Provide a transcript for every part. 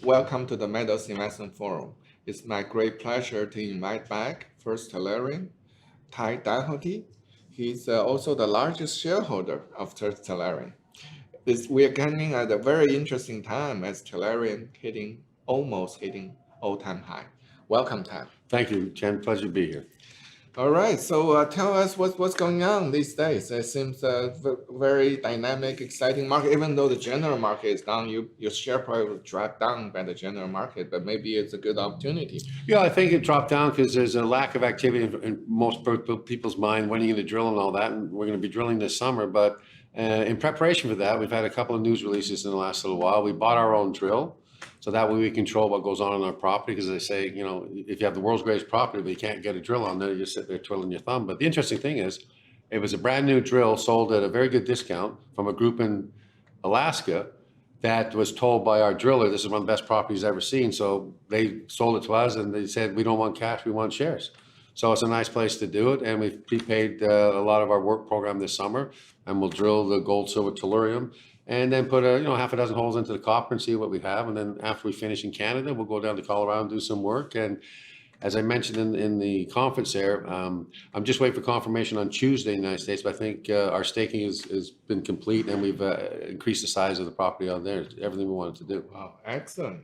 Welcome to the Metals Investment Forum. It's my great pleasure to invite back first Tellurium, Tyrone Docherty. He's also the largest shareholder of Tellurium. We are coming at a very interesting time as Tellurium almost hitting all-time high. Welcome, Ty. Thank you, Chen. Pleasure to be here. All right, so tell us what's going on these days. It seems a very dynamic, exciting market. Even though the general market is down, your share price will drop down by the general market, but maybe it's a good opportunity. Yeah, I think it dropped down because there's a lack of activity in most people's mind. When are you going to drill and all that? And we're going to be drilling this summer. But in preparation for that, we've had a couple of news releases in the last little while. We bought our own drill, so that way we control what goes on our property. Because they say, if you have the world's greatest property, but you can't get a drill on there, you just sit there twiddling your thumb. But the interesting thing is, it was a brand new drill sold at a very good discount from a group in Alaska that was told by our driller, this is one of the best properties ever seen. So they sold it to us and they said, we don't want cash, we want shares. So it's a nice place to do it. And we've prepaid a lot of our work program this summer, and we'll drill the gold, silver, tellurium, and then put half a dozen holes into the copper and see what we have. And then after we finish in Canada, we'll go down to Colorado and do some work. And as I mentioned in the conference there, I'm just waiting for confirmation on Tuesday in the United States, but I think our staking has been complete, and we've increased the size of the property out there. Everything we wanted to do. Wow, excellent.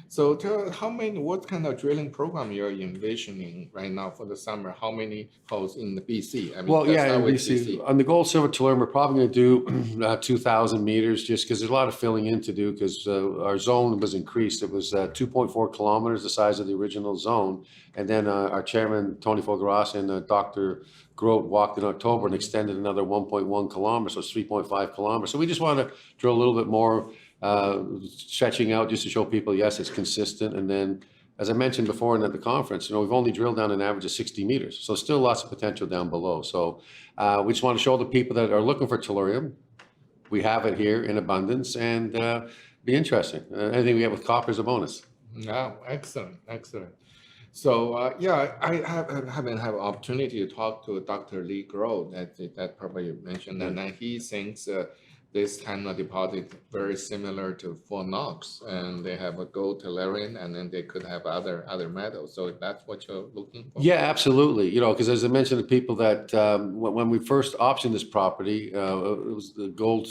So tell us what kind of drilling program you're envisioning right now for the summer? How many holes in the BC? In BC. On the gold, silver, tellurium, we're probably going to do 2,000 meters just because there's a lot of filling in to do because our zone was increased. It was 2.4 kilometers, the size of the original zone. And then our chairman, Tony Fogarasi, and Dr. Grote walked in October and extended another 1.1 kilometers, so it's 3.5 kilometers. So we just want to drill a little bit more, stretching out just to show people, yes, it's consistent. And then, as I mentioned before at the conference, we've only drilled down an average of 60 meters. So still lots of potential down below. So we just want to show the people that are looking for tellurium, we have it here in abundance, and be interesting. Anything we get with copper is a bonus. Wow, excellent. So I haven't had an opportunity to talk to Dr. Lee Grote that probably you mentioned, and he thinks this kind of deposit very similar to Fort Knox, and they have a gold tellurium, and then they could have other metals. So that's what you're looking for. Yeah, absolutely. Because as I mentioned to people that when we first optioned this property, it was the gold,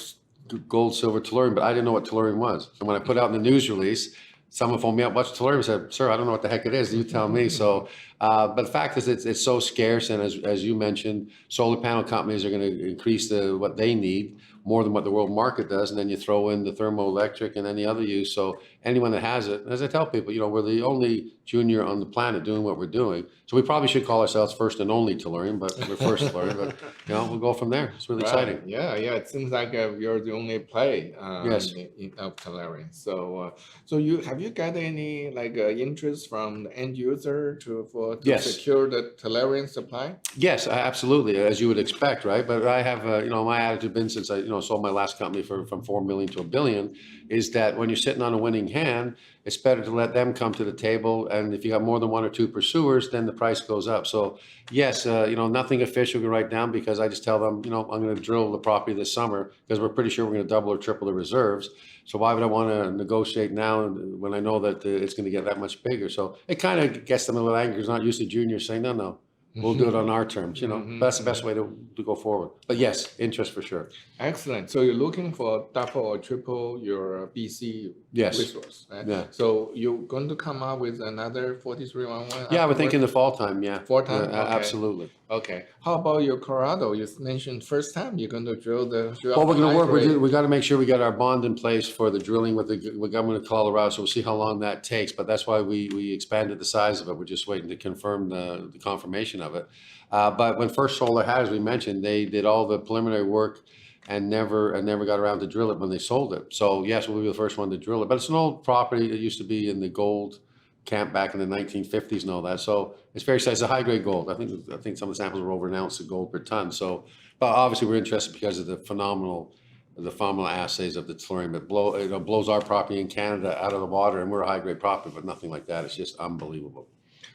silver, tellurium, but I didn't know what tellurium was. And when I put out in the news release, someone phoned me up, what's tellurium? I said, sir, I don't know what the heck it is. You tell me. So, but the fact is it's so scarce. And as you mentioned, solar panel companies are going to increase what they need more than what the world market does. And then you throw in the thermoelectric and any other use. So anyone that has it, as I tell people, we're the only junior on the planet doing what we're doing. So we probably should call ourselves first and only tellurium, but we're first tellurium. But we'll go from there. It's really exciting. Yeah. It seems like you're the only play yes. of tellurium. So have you got any interest from the end user to yes. secure the tellurium supply? Yes, absolutely, as you would expect, right? But I have, my attitude been since I, sold my last company from 4 million to $1 billion, is that when you're sitting on a winning hand, it's better to let them come to the table. And if you got more than 1 or 2 pursuers, then the price goes up. So yes, nothing official to write down because I just tell them, I'm going to drill the property this summer because we're pretty sure we're going to double or triple the reserves. So why would I want to negotiate now when I know that it's going to get that much bigger? So it kind of gets them a little angry. It's not used to juniors saying, no, we'll do it on our terms. That's the best way to go forward. But yes, interest for sure. Excellent. So you're looking for double or triple your BC resource, right? Yeah. So you're going to come up with another 4311? Yeah, we're thinking the fall time. Yeah. Fall time? Okay. Absolutely. Okay. How about your Colorado? You mentioned first time you're going to drill the. Well, we're going to work. We got to make sure we got our bond in place for the drilling with the government of Colorado. So we'll see how long that takes. But that's why we expanded the size of it. We're just waiting to confirm the confirmation of it. But when First Solar had, as we mentioned, they did all the preliminary work and never got around to drill it when they sold it. So yes, we'll be the first one to drill it. But it's an old property that used to be in the gold camp back in the 1950s and all that. So it's very exciting. It's a high grade gold. I think some of the samples were over an ounce of gold per ton. So, but obviously we're interested because of the phenomenal assays of the tellurium. It blows our property in Canada out of the water, and we're a high grade property, but nothing like that. It's just unbelievable.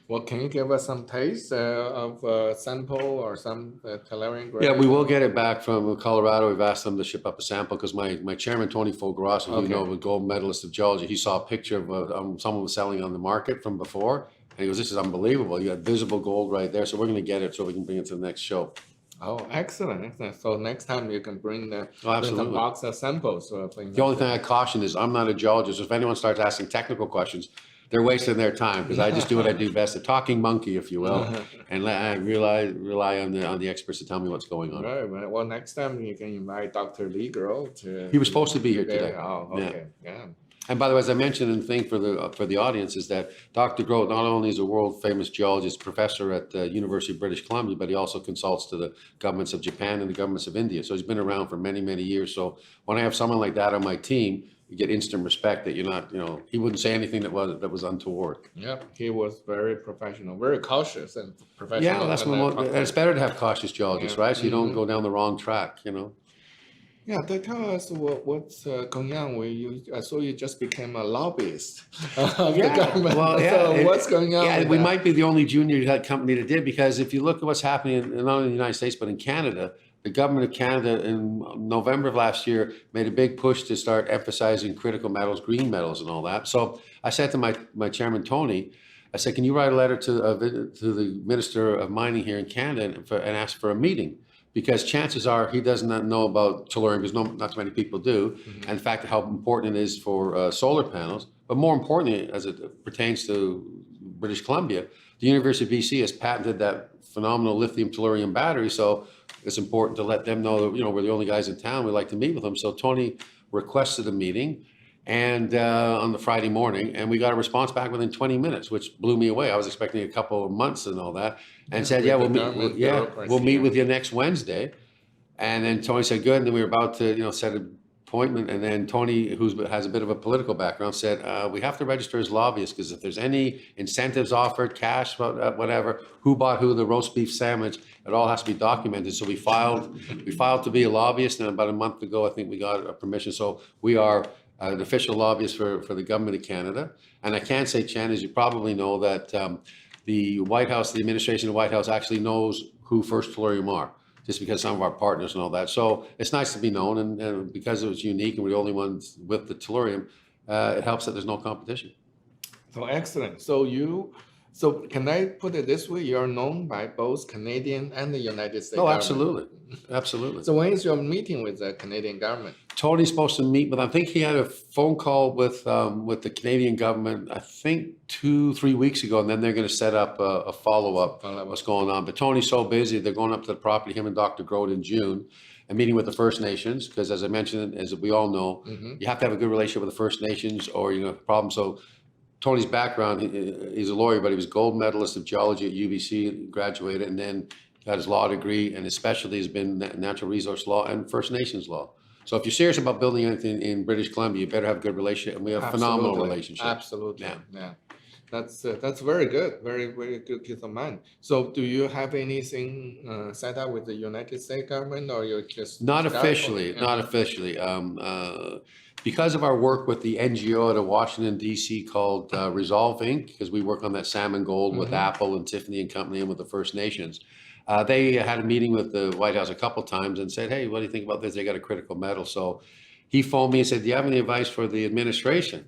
Well, can you give us some taste of sample or some Tellurium grade? Yeah, we will get it back from Colorado. We've asked them to ship up a sample because my chairman, Tony Fulgarasso, who you know, a gold medalist of geology, he saw a picture of someone was selling on the market from before. And he goes, this is unbelievable. You got visible gold right there. So we're going to get it so we can bring it to the next show. Oh, excellent, excellent. So next time you can bring the absolutely. box of samples. The only thing I caution is I'm not a geologist. If anyone starts asking technical questions, they're wasting their time because I just do what I do best, a talking monkey, if you will, and I rely on the experts to tell me what's going on. Right. Well, next time you can invite Dr. Lee Grow to. He was supposed to be here today. Oh, okay, yeah. And by the way, as I mentioned in the thing for the audience is that Dr. Grote not only is a world famous geologist professor at the University of British Columbia, but he also consults to the governments of Japan and the governments of India. So he's been around for many, many years. So when I have someone like that on my team, you get instant respect that you're not, he wouldn't say anything that was untoward. Yep, he was very professional, very cautious and professional. Yeah, that's it's better to have cautious geologists, right? So you don't go down the wrong track, Yeah, they tell us what's going on. I saw you just became a lobbyist of the government. Well, so what's going on? Yeah, we might be the only junior company that did, because if you look at what's happening not only in the United States but in Canada, the government of Canada in November of last year made a big push to start emphasizing critical metals, green metals, and all that. So I said to my chairman Tony, I said, can you write a letter to the Minister of Mining here in Canada and ask for a meeting? Because chances are he does not know about tellurium, because not too many people do, and in fact how important it is for solar panels. But more importantly, as it pertains to British Columbia, the University of BC has patented that phenomenal lithium tellurium battery. So it's important to let them know that we're the only guys in town. We like to meet with them. So Tony requested a meeting, and on the Friday morning, and we got a response back within 20 minutes, which blew me away. I was expecting a couple of months and all that, and said, "Yeah, we'll meet with you next Wednesday." And then Tony said, "Good." And then we were about to, set an appointment, and then Tony, who has a bit of a political background, said, "We have to register as lobbyists because if there's any incentives offered, cash, whatever, who bought who, the roast beef sandwich, it all has to be documented." So we filed to be a lobbyist, and about a month ago, I think we got a permission. So we are an official lobbyist for the government of Canada. And I can say, Chen, as you probably know, that the White House, the administration of the White House actually knows who First Tellurium are, just because some of our partners and all that. So it's nice to be known, and because it was unique and we're the only ones with the tellurium, it helps that there's no competition. So excellent. So can I put it this way? You're known by both Canadian and the United States government. Absolutely. Absolutely. So when is your meeting with the Canadian government? Tony's supposed to meet with, I think he had a phone call with the Canadian government, I think 2-3 weeks ago, and then they're going to set up a follow-up what's going on. But Tony's so busy, they're going up to the property, him and Dr. Grote, in June, and meeting with the First Nations, because as I mentioned, as we all know, you have to have a good relationship with the First Nations or you have a problem. So Tony's background, he's a lawyer, but he was gold medalist of geology at UBC, graduated, and then got his law degree, and his specialty has been natural resource law and First Nations law. So if you're serious about building anything in British Columbia, you better have a good relationship, and we have a phenomenal relationship. Absolutely, yeah. That's very good, very, very good piece of mind. So do you have anything set up with the United States government, or you're just... Not officially. Because of our work with the NGO out of Washington, D.C. called Resolve Inc., because we work on that salmon gold with Apple and Tiffany and Company and with the First Nations, they had a meeting with the White House a couple times and said, "Hey, what do you think about this? They got a critical metal." So he phoned me and said, "Do you have any advice for the administration?"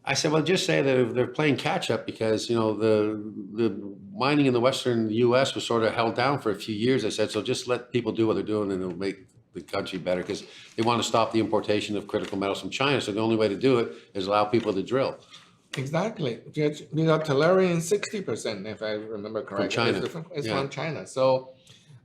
I said, "Well, just say that they're playing catch up because, the mining in the Western U.S. was sort of held down for a few years." I said, "So just let people do what they're doing and it'll make the country better, because they want to stop the importation of critical metals from China. So the only way to do it is allow people to drill." Exactly. Tellurium 60%, if I remember correctly. From China. It's from China. So,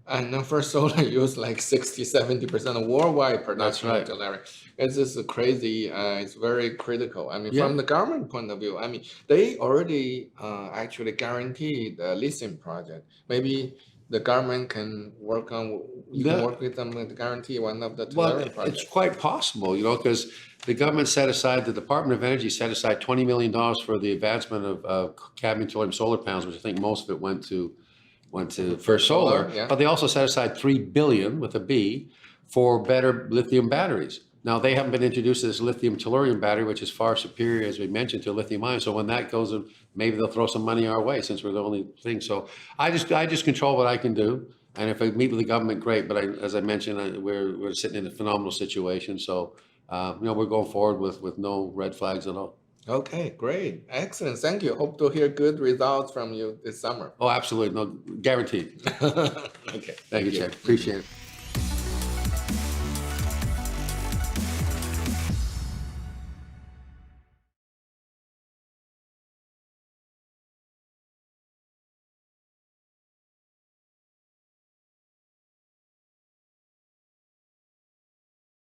and First Solar use like 60-70% of worldwide production of tellurium. It's just crazy. It's very critical. I mean, from the government point of view, I mean, they already actually guaranteed the lithium project. Maybe the government can work on, can work with them to guarantee one of the tellurium projects. It's quite possible, because the government set aside, the Department of Energy set aside $20 million for the advancement of cadmium tellurium solar panels, which I think most of it went to First Solar. But they also set aside $3 billion with a B for better lithium batteries. Now, they haven't been introduced to this lithium tellurium battery, which is far superior, as we mentioned, to lithium ion. So when that goes, maybe they'll throw some money our way since we're the only thing. So I just control what I can do. And if I meet with the government, great. But as I mentioned, we're sitting in a phenomenal situation. So, we're going forward with no red flags at all. Okay, great. Excellent. Thank you. Hope to hear good results from you this summer. Oh, absolutely. No, guaranteed. Okay. Thank you, Chair. Appreciate it.